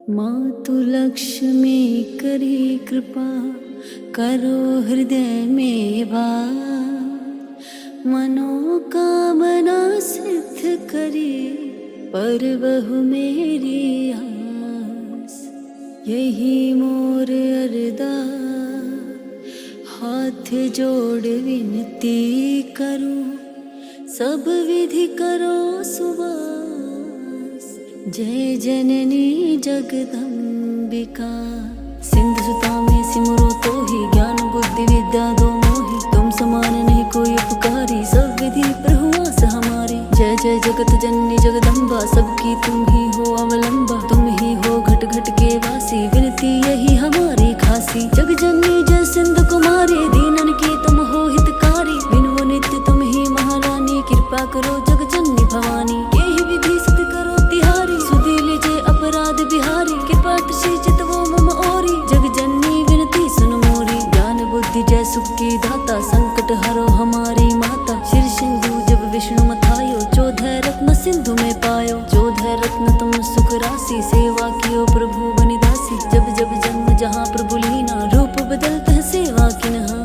मातु लक्ष्मी करी कृपा, करो हृदय में वास। मनोकामना सिद्ध करे, पर बहु मेरी आस। यही मोर अरदास, हाथ जोड़ विनती करूं, सब विधि करो सुवास। जय जननी जगदम्बिका, सिंधु सुता में सिमरो तो ही, ज्ञान बुद्धि विद्या दो मोही। तुम समान नहीं कोई उपकारी, सब विधि प्रहुआस हमारी। जय जय जगत जननी जगदम्बा, सबकी तुम ही हो अवलंबा। तुम ही हो घट घट के वासी, विनती यही हमारी खासी। जग जननी जय सिंधु कुमारी, दीनन की तुम हो हितकारी। बिनु नित्य तुम ही महारानी, कृपा करो जग जननी भवानी। यही विधि सत करो तिहारी, सुधी लीजे अपराध बिहारी। कृपा चित वो मम ओरी, जग जननी विनती सुन मोरी। ज्ञान बुद्धि जय सुख की दाता, संकट हरो हमारी माता। शिर सिंधु जब विष्णु मथायो, चौदह रत्न सिंधु में पायो। चौदह रत्न तुम सुख राशि, सेवा कियो प्रभु बनिदासी। जब जब जन्म जहाँ प्रभु लीना, रूप बदलत है सेवा किन्हा।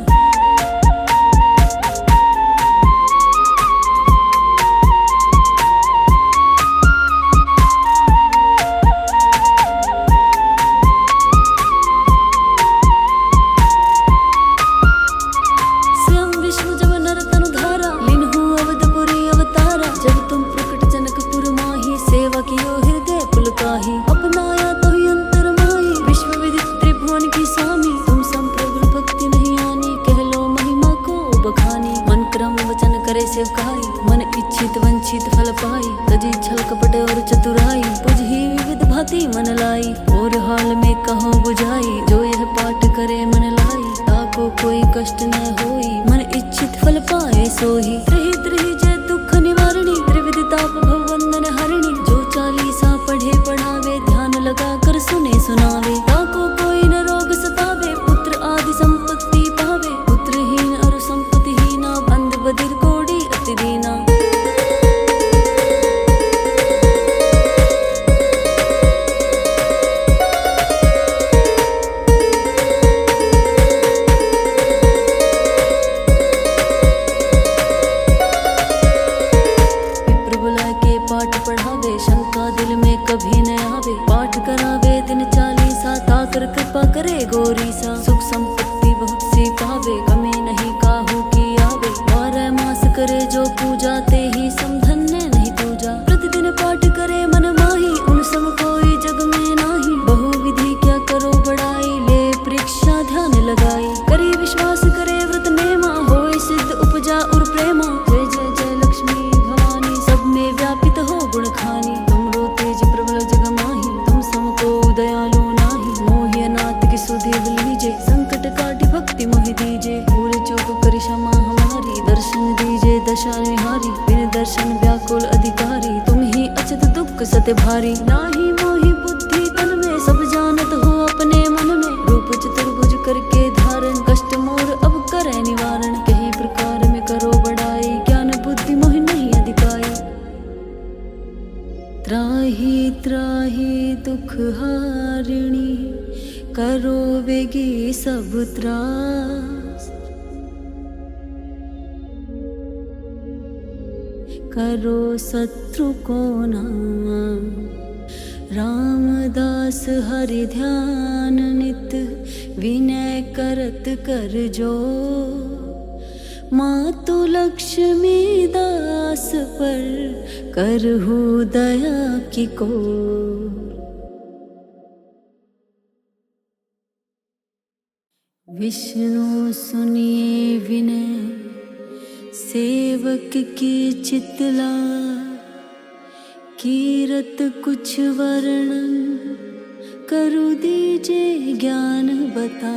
अपनाया तो ही अंतर माही, विश्व विदित त्रिभुवन की स्वामी। तुम संप्रभु भक्ति नहीं आनी, कह लो महिमा को बखानी। मन क्रम वचन करे सेवकाई, मन इच्छित वंचित फल पाई। तजी छल कपट और चतुराई, बुझी विविध भांति मन लाई। और हाल में कहो बुझाई, जो यह पाठ करे मन लाई। ताको कोई कष्ट न होई, मन इच्छित फल पाए सोही। त्रही त्रही जय दुख निवारणी, त्रिविध ताप भवबंधन हरिणी। जो चालीसा पढ़े पढ़ावे, ध्यान लगा कर सुने सुनावे। ताको कोई न रोग सतावे, पुत्र आदि संपत्ति पावे। पुत्रहीन और संपत्तिहीना, अंध बधिर कोड़ी अति दीना। पाठ पढ़ावे, शंका दिल में कभी न आवे। पाठ करावे दिन चालीसा, ताकर कृपा करे गौरीसा। सुख संपत्ति बहुत सी पावे, कमी नहीं काहू की आवे। 12 मास करे जो पूजा, ते ही समधन्य नहीं पूजा। प्रतिदिन पाठ करे मन माही, उन सम कोई जग में नाही। बहु विधि क्या करो बड़ाई, ले परीक्षा ध्यान लगाई। करी विश्वास करे व्रत नेमा, होए सिद्ध उपजा और प्रेमा। जय जय जय लक्ष्मी भवानी, सब में व्यापित हो गुण खानी। तुम रो तेज प्रबल जग माही, तुम समको दयालु नाही। मोहि अनाथ की सुधि लीजे, संकट काटी भक्ति मोहि दीजे। भूल चूक करी क्षमा हमारी, दर्शन दीजे दशा निहारी। बिन दर्शन व्याकुल अधिकारी, तुम ही अचत दुख सत्य भारी। नाही मोहि बुद्धि तन में, सब जानत हो अपने मन में। रूप चतुर्भुज करके धारण, कष्ट मोर अब करे निवारण। कहीं प्रकार में करो बड़ाई, ज्ञान बुद्धि मोहि नहीं अधिकाई। त्राहि त्राहि दुख हारिणी, करो वेगी सब त्रास। करो शत्रु को नाम, रामदास हरि ध्यान नित। विनय करत कर जो, मातु लक्ष्मी दास पर करहु दया की को। विष्णु सुनिए विनय, सेवक की चितला। कीरत कुछ वर्णन, करु दीजे ज्ञान बता।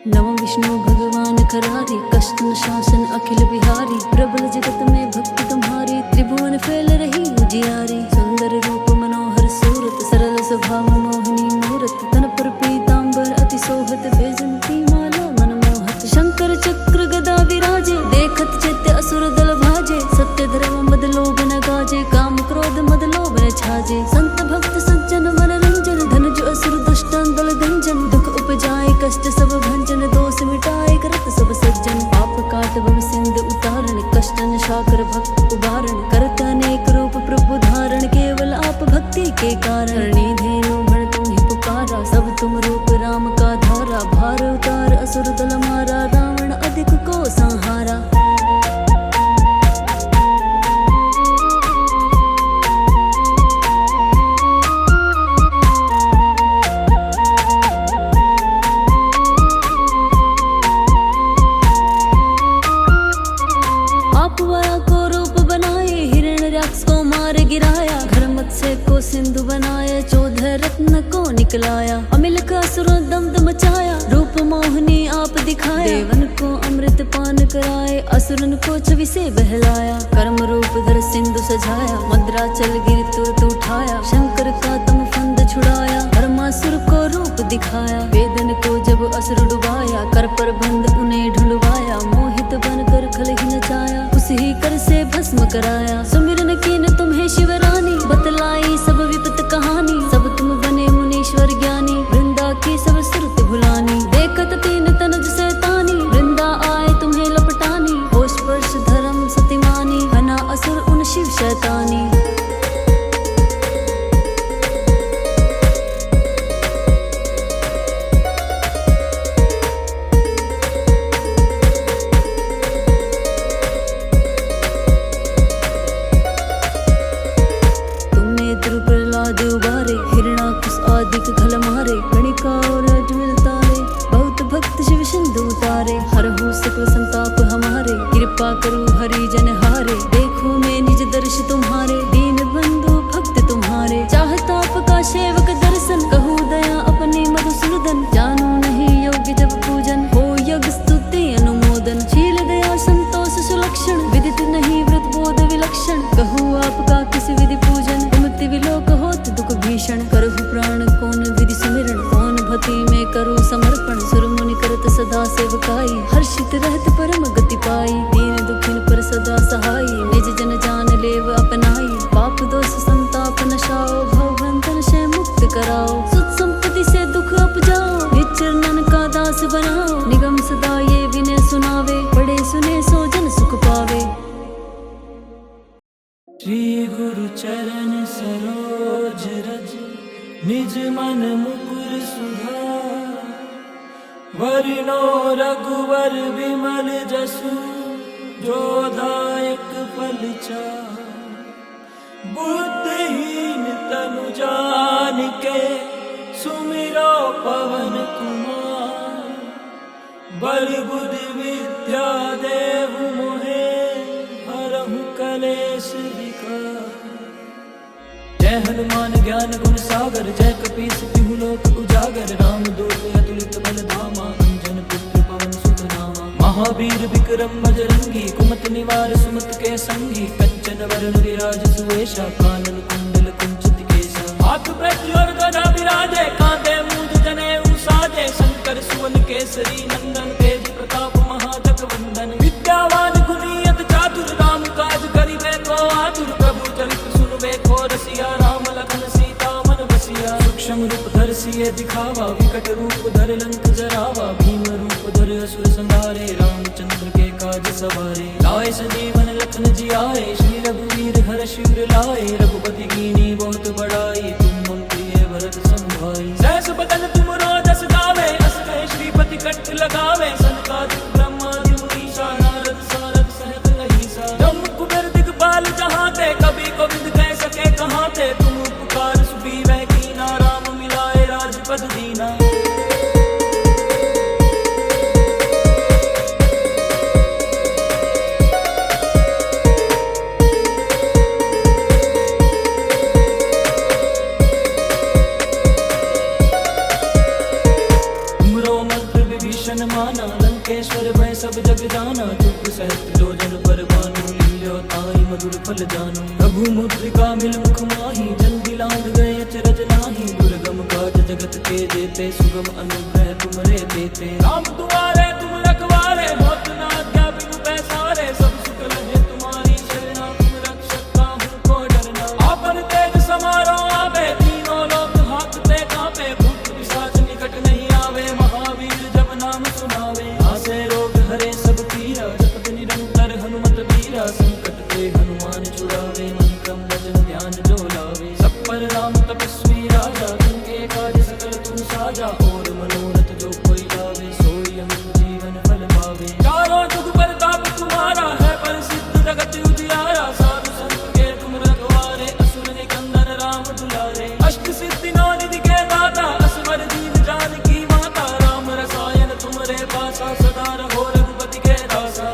नव विष्णु भगवान करारी, कष्ट न शासन अखिल बिहारी। प्रबल जगत में भक्ति तुम्हारी, त्रिभुवन फैल रही उजियारी। सुंदर रूप मनोहर सूरत, सरल स्वभाव मोहिनी मूरत। तन पर पीतांबर अति सोहत, वैजंती माला मनमोहत। शंकर चक्र गदा विराजे, देखत चित्त असुर दल भाजे। सत्य धर्म मद लोभ न गाजे, काम क्रोध मद लोभ न छाजे। संत भक्त सज्जन मन के कारण धेनु भर तुम ही पुकारा, सब तुम रूप राम का धारा। भार उतार असुर दल मारा, रावण अधिक को संहारा। गिराया घर मत्स्य को सिंधु बनाया, 14 रत्न को निकलाया। अमिल का असुर दम्द मचाया, रूप मोहनी आप दिखाया। देवन को अमृत पान कराए, असुरन को छवि से बहलाया। कर्म रूप धर सिंधु सजाया, मद्राचल गिर तुरत उठाया। शंकर का तम फंद छुड़ाया, परमासुर को रूप दिखाया। वेदन को जब असुर डुबाया, कर पर बंद उन्हें ढुलवाया। मोहित बनकर खल ही नचाया, उसी कर से भस्म कराया। सुमिरन कीन तुम्हें शिवरानी, बतलाई सब विपत कहानी। सब तुम बने मुनीश्वर ज्ञानी, वृंदा की सब सुरत भुलानी। देखत तीन तनुज शैतानी, वृंदा आए तुम्हें लपटानी। होश स्पर्श धर्म सतिमानी, हना असुर उन शिव शैतानी। सकल संताप हमारे, कृपा करो हरि जन हारे। देखो मैं निज दर्श तुम्हारे, दीन बंधु भक्त तुम्हारे। चाहता आपका सेवक दर्शन, कहूँ दया अपनी मधुसूदन। जानू नहीं योग्य जब पूजन, हो यज्ञ स्तुति अनुमोदन। शील दया संतोष सुलक्षण, विदित नहीं व्रत बोध विलक्षण। कहूँ आपका किस विधि पूजन, कुमति विलोक होत दुख भीषण। करहु प्राण कौन विधि सुमिरन, कौन भक्ति में करो समर्पण। सुर मुनि करत सदा सेवकाई, हर्षित रहत परम गति पाई। दीन दुखिन पर सदा सहाई, निज जन जान लेव अपनाई। पाप दोष संताप नशाओ, भव बंधन से मुक्त कराओ। सुख संपत्ति से दुख अपजाओ, निज चरणन का दास बनाओ। निगम सदा ये विनय सुनावे, पढ़े सुने सो जन सुख पावे। श्री गुरु चरण सरोज रज, निज मन मुकुर सुधार। वरनो रघुवर विमल जसु, जो दायक फल चार। बुद्धिहीन तनु जानिके, सुमिरो पवन कुमार। बल बुद्धि विद्या देहु मोहे, हरहु कलेश विकार। जय हनुमान ज्ञान गुण सागर, जय कपीस तिहु लोक उजागर। राम दूत अतुलित बल धामा, अंजन पुत्र पवन सुत नामा। महावीर विक्रम बजरंगी, कुमति निवार सुमति के संगी। कंचन वरण विराज सुवेशा, कानन कुंडल कुंचित केसा। हाथ प्रज्वल गदा विराजे, कांधे मूंज जनेऊ साजे। शंकर सुवन केसरी नंदन, तेज प्रताप महाजगवंदन। विद्यावान गुणी अति चातुर, राम काज करिबे को आतुर। प्रभु चरित्र सुनबे को रसिया, राम लखन सीता मन बसिया। सूक्ष्म रूप धर सिए दिखावा, विकट रूप धर लंक जरावा। भीम रूप धर असुर संहारे, रामचंद्र के काज सवारे। लाए संजीवन लखन जियाए, श्री रघुवीर हर्ष उर लाए। रघुपति कीन्ही बहुत बड़ाई, तुम मम प्रिय भरत सम भाई। सहस बदन तुम जस गावे, अस कहि श्रीपति कंठ लगावे। सनकादिक ब्रह्मादि मुनीसा, नारद सारद सहित अहीसा। जम्मु कुबेर दिगपाल जहाते, कभी कोविद कह सके कहाते। तुम उपकार सुग्रीव कीना, राम मिलाए राजपद दीना। माना लंकेश्वर भय सब जग जाना। दुख सहत जो जन पर भानु, लील्यो ताई मधुर फल जानो। प्रभु मुद्रिका मिल मुख माही, जल्दी लांग गए अचरज नाही। दुर्गम काज जगत के जेते, सुगम अनुग्रह तुमरे देते। राम दुआरे तुम रखवारे, होत न आज्ञा बिनु पैसारे। सब सुख रहे तुम्हारी शरणा, तुम रक्षक काहू को डरना। आपन तेज समारो आवे, तीनों लोक हाथते कांपे। भूत पिशाच निकट नहीं आवे, महावीर जब नाम सुनावे। आसे रोग हरे सब पीरा, जपत निरंतर हनुमत बीरा। संकट ते हनुमान छुड़ावे, मन क्रम वचन ध्यान जो लावे। सब पर राम तप सिद्धि नौ निधि के दाता असवर दीन जानकी माता राम रसायन तुमरे पासा सदा रहो रघुपति के दासा।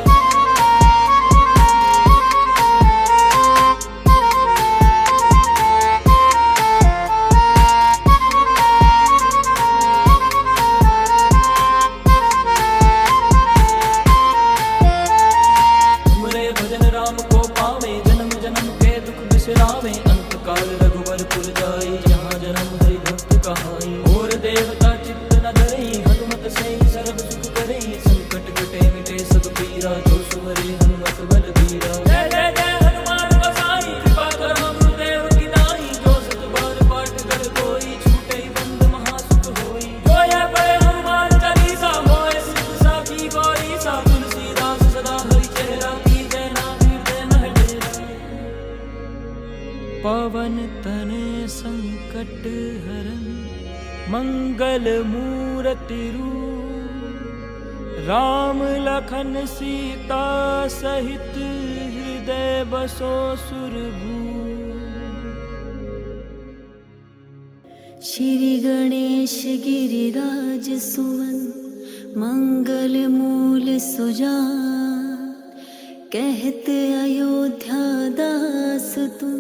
अंत काल रघुवर पुर जाई जहाँ जन्म हरि भक्त कहाई। और देवता चित्त न धरई हनुमत से सर्व सुख करई। संकट कटे मिटे सब पीरा जो सुमरे हनुमत बल बीरा। जय जय जय हनुमान गोसाई कृपा करो गुरुदेव की नाई। जो सत बार पाठ कर कोई छूटे बंद महासुख होई। जो ये पढ़े हनुमान चालीसा होए सिद्ध साखी गौरी सा। तुलसीदास सदा हरि चेहरा की जय नाम हृदय न डेरा। पवन तने संकट हरन मंगल मूर्ति रूप। राम लखन सीता सहित हृदय बसो सुरभूप। श्री गणेश गिरिराज सुवन मंगल मूल सुजान। कहत अयोध्या दास तुम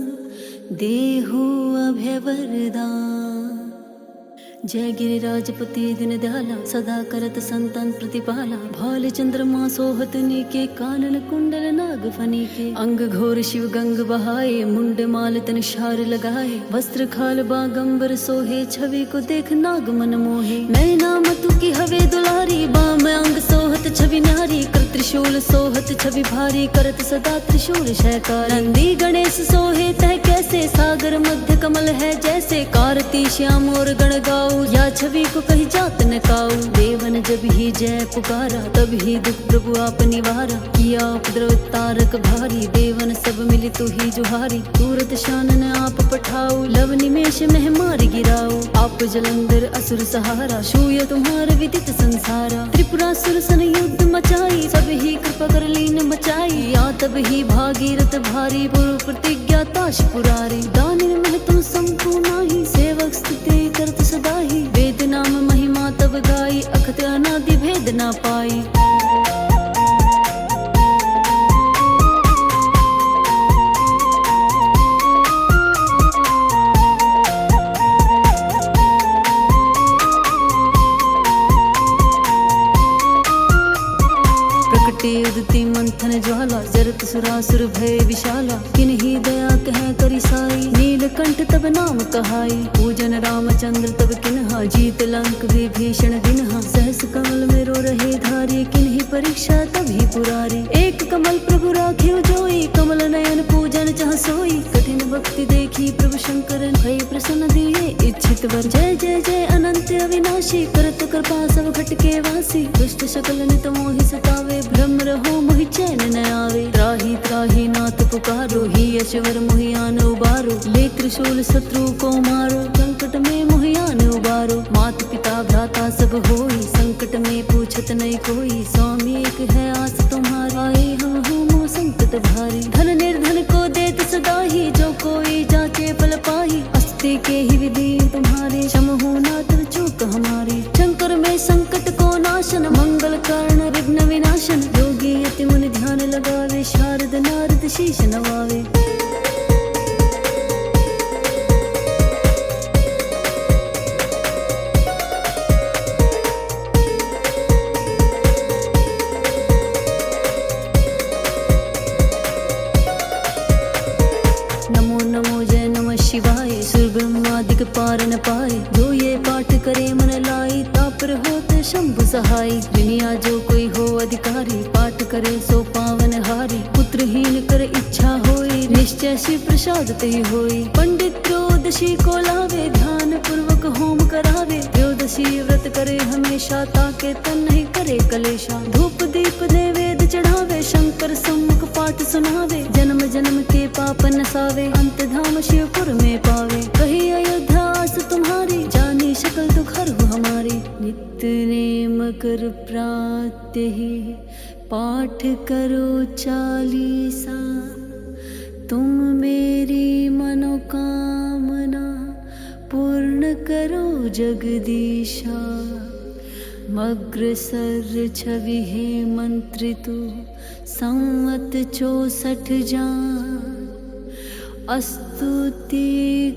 देहु अभय वरदान। जय गिरिराजपति दिन दयाला सदा करत संतन प्रतिपाला। भाल चंद्रमा सोहत नीके कानन कुंडल नाग फनी के। अंग घोर शिव गंग बहाए मुंड माल तन शार लगाए। वस्त्र खाल बागंबर सोहे छवि को देख नाग मन मोहे। नए नाम तू की हवे दुलारी बाम अंग सोहत छवि नारी। कर त्रिशूल सोहत छवि भारी करत सदा त्रिशूल शयकार। नंदी गणेश सोहे तह कैसे सागर मध्य कमल है जैसे। कारती श्याम और गण गाओ या छवि को कही जात न काऊ। देवन जब ही जय पुकारा तब ही दुख प्रभु आप निवारा। किया उपद्रव तारक भारी देवन सब मिली तू ही जुहारी। तुरत शानन आप पठाओ लव निमेष में मार गिराओ। आप जलंधर असुर सहारा शूय तुम्हार विदित संसारा। त्रिपुरासुर सन युद्ध मचाई सब ही कृपा कर लीन मचाई। या तब ही भागीरथ भारी पूर्व प्रतिज्ञा ताश पुरारी। दानिल मह तुम संपूर्ण ही सेवक स्तुति करत सदा ही। वेद नाम महिमा तब गाई अखत अनादि भेद ना पाई। प्रकटे उदती मंथन ज्वाला जरत सुरासुर भय विशाला। किन्हीं दया कह करि साई नीलकंठ तब नाम कहाई। पूजन रामचंद्र तब किन्हा जीत लंक विभीषण दिन्हा। सहस कमल में रो रहे धारी किन्हीं परीक्षा तभी पुरारी। एक कमल प्रभु राखियो जोई कमल नयन पूजन चाह सोई। कठिन भक्ति देखी प्रभु शंकर भय प्रसन्न दिए इच्छित वर। जय जय जय अनंत अविनाशी करत कृपा सब घट के वासी। दुष्ट शकल नित मोहि सतावे भ्रम रहो मोहि चैन न आवे। त्राहि त्राहि नाथ पुकारो ही यशवर मोहियान उबारो। ले त्रिशूल शत्रु को मारो संकट में मोहियान उबारो। मात पिता भ्राता सब होई संकट में पूछत नहीं कोई। स्वामी एक है आस तुम्हारा आए हम हो संकट भारी। धन निर्धन को देत सदा ही जो कोई जाचे फल पाही। अस्ति के ही विधि तुम्हारे क्षम हो ना तब चूक हमारी। शंकर में संकट को नाशन मंगल कारण विघ्न विनाशन। योगी यति मुनि ध्यान लगावे शारद नारद शीश नवावे। नमो नमो जय नमः शिवाय सुर ब्रह्मादिक पार न पाए। जो ये पाठ करे मन लाई तापर होते शंभु सहाय। दुनिया जो कोई हो अधिकारी पाठ करे सो पावन हारी। पुत्रहीन कर इच्छा होई निश्चय शिव प्रसाद ते होई। पंडित त्रयोदशी को लावे ध्यान पूर्वक होम करावे। त्रयोदशी व्रत करे हमेशा ताके तन नहीं करे कलेशा। धूप दीप नैवेद्य चढ़ावे शंकर सम्मुख पाठ सुनावे। जन्म जन्म के पाप नसावे अंत धाम शिवपुर में पावे। कही अयोध्या आस तुम्हारी जानी शकल दुख हरहु हमारी। नित्य नेम कर प्रातः पाठ करो चालीसा। तुम मेरी मनोकामना पूर्ण करो जगदीशा। मग्रसर छवि हे मंत्रितु संवत 64 जान। अस्तुति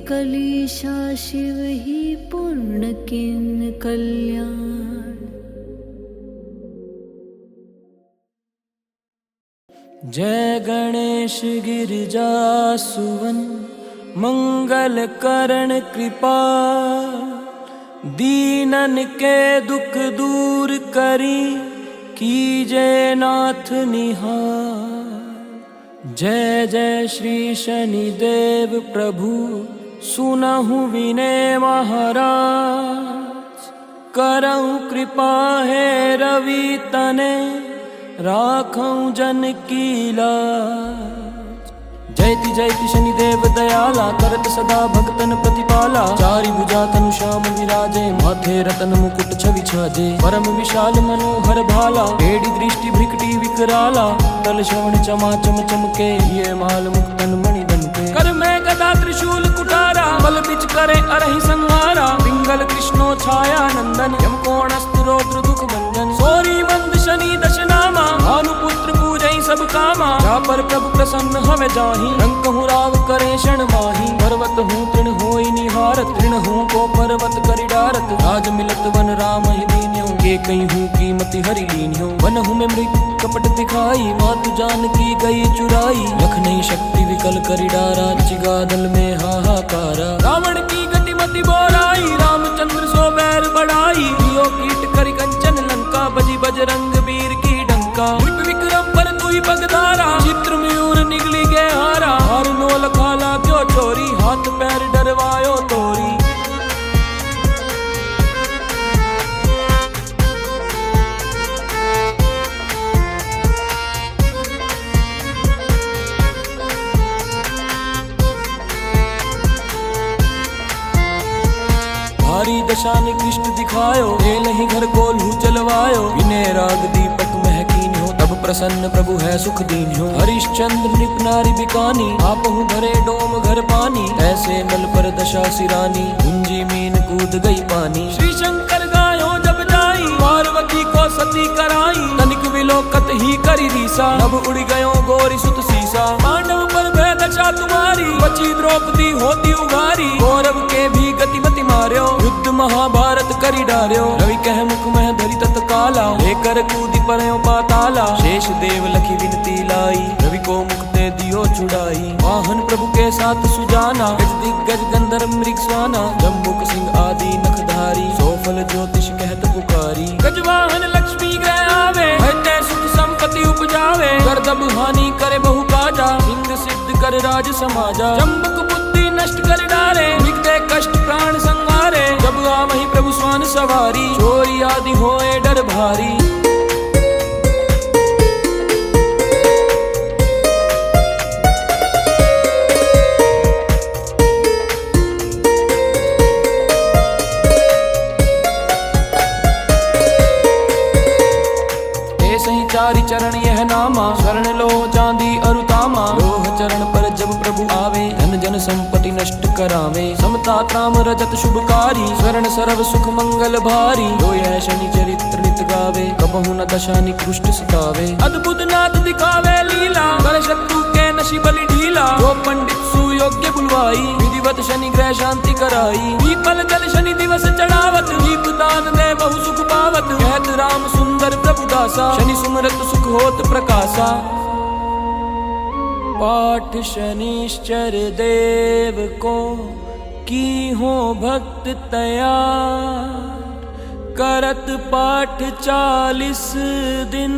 कलीशा शिव ही पूर्ण किन कल्याण। जय गणेश गिरिजा सुवन मंगल करण कृपा। दीनन के दुख दूर करी कीजे नाथ निहार। जय जय श्री शनिदेव प्रभु सुनहु विनय महाराज। करऊं कृपा है रवि तने राखऊं जन की लाज। जयति शनिदेव दयाला करत सदा भक्तन प्रतिपाला। चारि भुजा तनु श्याम विराजे माथे रतन मुकुट छवि छाजे। परम विशाल मनोहर भाला टेढ़ी दृष्टि भ्रिकटी विकराला। तल श्रवण चमाचम चमके ये माल मुक्तन मणि दमके। कर में गदा त्रिशूल कुठारा बल बिच करे अरहि संहारा। पिंगल कृष्णो छाया नंदन यम कोण अस्त्र रौद्र दुख भंजन। सोरी मंद शनि दशनामा भानुपुत्र पूजै सब कामा। जा पर प्रभु प्रसन्न हमें जाहि रंकहु राव करे क्षण माही। पर्वत हूँ तृण होई निहारत तृण हूँ को पर्वत करि डारत। राज मिलत वन राम ही दीन्यो के कहीं हूँ कीमति हरि लीन्यो। वन हूँ में मृग कपट दिखाई मातु जान की गई चुराई। लख नहीं शक्ति विकल करि डारा चिगा दल में हाहाकारा। रावण की गति मति बोराई रामचंद्र सो बैर बढ़ाई। दियो कीट करि कंचन लंका बजी बजरंग वीर की डंका। विक्रम पर तुई बगधारा चित्र मयूर निगली गे हारा। हार नो लखाला क्यों चोरी हाथ पैर डरवायो तोरी। भारी दशा निकृष्ट दिखायो तेल ही घर को लू चलवायो। विनय राग दीपक महकीन हो तब प्रसन्न प्रभु है सुख दीन हो। हरिश्चंद्र नृप नारी बिकानी आपहु भरे डोम घर पानी। ऐसे नल पर दशा सिरानी गुंजी मीन कूद गई पानी। श्री शंकर गायो जब जाई पार्वती को सती कराई। तनिक विलोकत ही करी रीसा अब उड़ गयो गोरी सुत सीसा। पांडव पर भय दशा तुम्हारी बची द्रौपदी होती उगारी। कौरव के भी गति मति मार्यो युद्ध महाभारत करी डार्यो। रवि कह मुख में धरि तत्काला लेकर कूदी परयो पाताला। शेष देव लखी विनती लाई रवि को मुक्ते दियो छुड़ाई। वाहन प्रभु के साथ सुजाना गज दिग्गज गंधर्व मृग स्वाना। जम्बुक सिंह आदि नखधारी सोफल ज्योतिष कहत पुकारी। गजवाहन लक्ष्मी ग्रह आवे भयते सुख संपत्ति उपजावे। गर्दभ हानि करे बहु काजा सिंह सिद्ध कर राज समाजा। जम्बुक बुद्धि नष्ट कर डारे मिटते कष्ट प्राण संहारे। जब आवहि प्रभु स्वान सवारी चोरी आदि होए डर भारी। चारि चरण यह नामा स्वर्ण लो चांदी अरुतामा। लोह चरण पर जब प्रभु आवे धन जन संपत्ति नष्ट करावे। समता त्राम रजत शुभकारी स्वर्ण सरव सुख मंगल भारी। जो यह शनि चरित्र नित गावे कबहु न दशा निकृष्ट सतावे। अद्भुत नाथ दिखावे लीला कर शत्रु के नशि बलि ढीला। जो पंडित सुयोग्य बुलवाई विधिवत शनि ग्रह शांति कराई। पीपल जल शनि दिवस चढ़ावत दीप दान दे बहु सुख पावत। कहत राम सुंदर प्रभु दासा शनि सुमरत सुख होत प्रकाशा। पाठ शनिश्चर देव को की हो भक्त तैयार। करत पाठ 40 दिन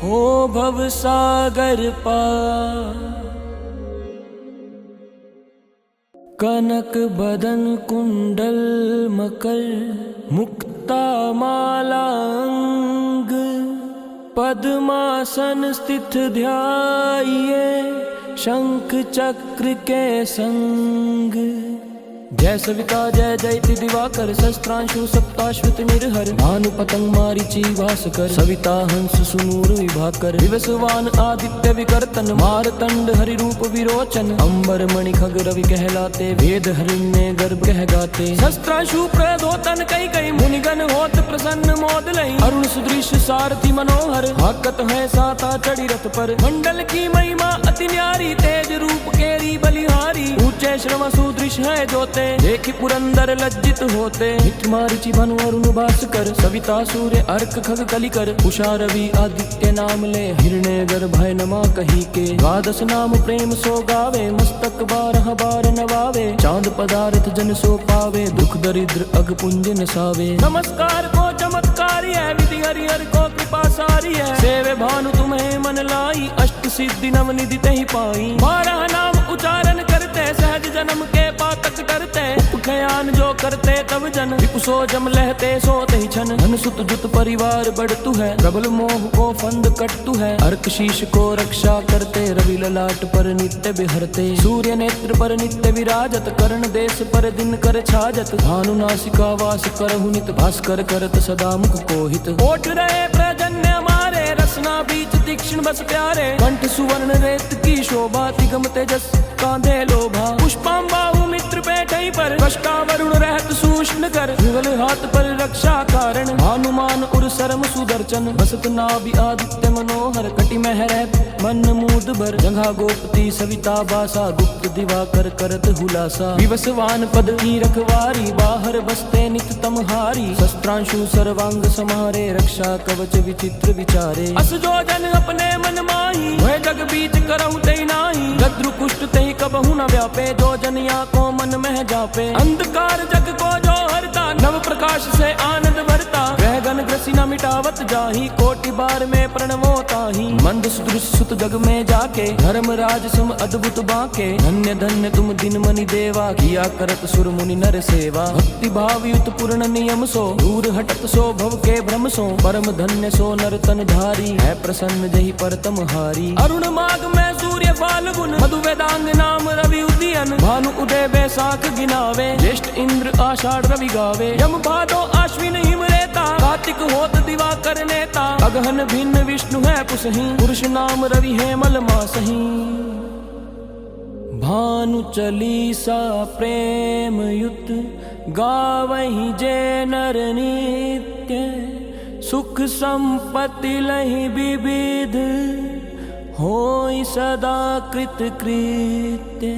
हो भव सागर पार। कनक बदन कुंडल मकर मुक्ता माला अंग। पद्मासन स्थित ध्याये शंख चक्र के संग। जय सविता जय जयति दिवाकर शस्त्रांशु सप्ताश्वित निर्हर भानु पतंग मारीचि भास्कर सविता हंस सुनूर विभाकर दिवसवान आदित्य विकर्तन मारतंड हरि रूप विरोचन अंबर मणि खग रवि कहलाते वेद हरिण्य गर्भ कह गाते शस्त्रांशु प्रदोतन कई कई मुनिगण होत प्रसन्न मोद लई अरुण सुदृश सारथी मनोहर हाकत है साता चढ़ी रथ पर मंडल की महिमा अति न्यारी तेज रूप केरी बलिहारी ऊंचे श्रम सुदृश है जोते देखी पुरंदर लज्जित होते हित मारीचि भानु अरुण भास्कर सविता सूर्य अर्क खग कलिकर उषा रवि आदित्य नाम ले हिरण्य गर्भ भय नमा कही के द्वादश नाम प्रेम सो गावे मस्तक 12 बार नवावे चांद पदार्थ जन सो पावे दुख दरिद्र अग पुंज नसावे नमस्कार को चमत्कारी है विधि हरिहर को कृपा सारी है सेवे भानु तुम्हें मन लाई अष्ट सिद्धि नव निधि तहि पाई 12 नाम उच्चारण करते सहज जन्म के पातक डरते उपखयान जो करते तब जन विपुसो जम लहते सोते ही छन धन सुत जुत परिवार बढ़तु है प्रबल मोह को फंद कटतु है अर्क शीश को रक्षा करते रवि ललाट पर नित्य बिहरते सूर्य नेत्र पर नित्य विराजत कर्ण देश पर दिन कर छाजत भानु नासिका वास करहु नित भास्कर करत सदा मुख कोहित ओठ रहे प्रजन्य हमारे रसना बीच तीक्ष्ण बस प्यारे कंठ सुवर्ण रेत की शोभा तिगम तेजस कांधे लोभा पुष्पाम्बाहु मित्र बैठई पर कष्टा वरुण रहत सूक्ष्म कर युगल हाथ पर रक्षा कारण हनुमान उर सरम सुदर्शन बसत नाभि आदित्य मनोहर कटि मह रहत मन मूद भर जंघा गोपति सविता बासा गुप्त दिवाकर करत हुलासा विवसवान पद की रखवारी बाहर बसते नित तमहारी शस्त्रांशु सर्वांग समारे रक्षा कवच विचित्र विचारे अस जो जन अपने मन माही वह जग बीच करहु तै नाही गद्रु कुष्ठ तहि कबहु न व्यापे जो जनिया को मन में जापे अंधकार जग को जो हरता नव प्रकाश से आनंद भरता वह गन ग्रसी न मिटावत जाही कोटि बार में प्रणवोता ही मंद सुदृश सुत जग में जाके धर्म राज सम अद्भुत बाके धन्य धन्य तुम दिन मनि देवा किया करत सुर मुनि नर सेवा भक्ति भाव युत पूर्ण नियम सो दूर हटत सो भव के भ्रम सो परम धन्य सो नर तन धारी है प्रसन्न जहि परतम हारी अरुण माग में सूर्य फाल्गुन मधु वेदांग नाम रवि उदयन भानु उदय बैसाख गिनावे ज्येष्ठ इंद्र आषाढ़ रवि गावे यम भादो आश्विन हिम रेता कार्तिक होत दिवाकर नेता अगहन भिन्न विष्णु है पुसही पुरुष नाम रवि है मल मासही भानु चालीसा प्रेम युत गावहि जे नर नित्य सुख संपत्ति लहि विविध होई सदा कृत कृत्य।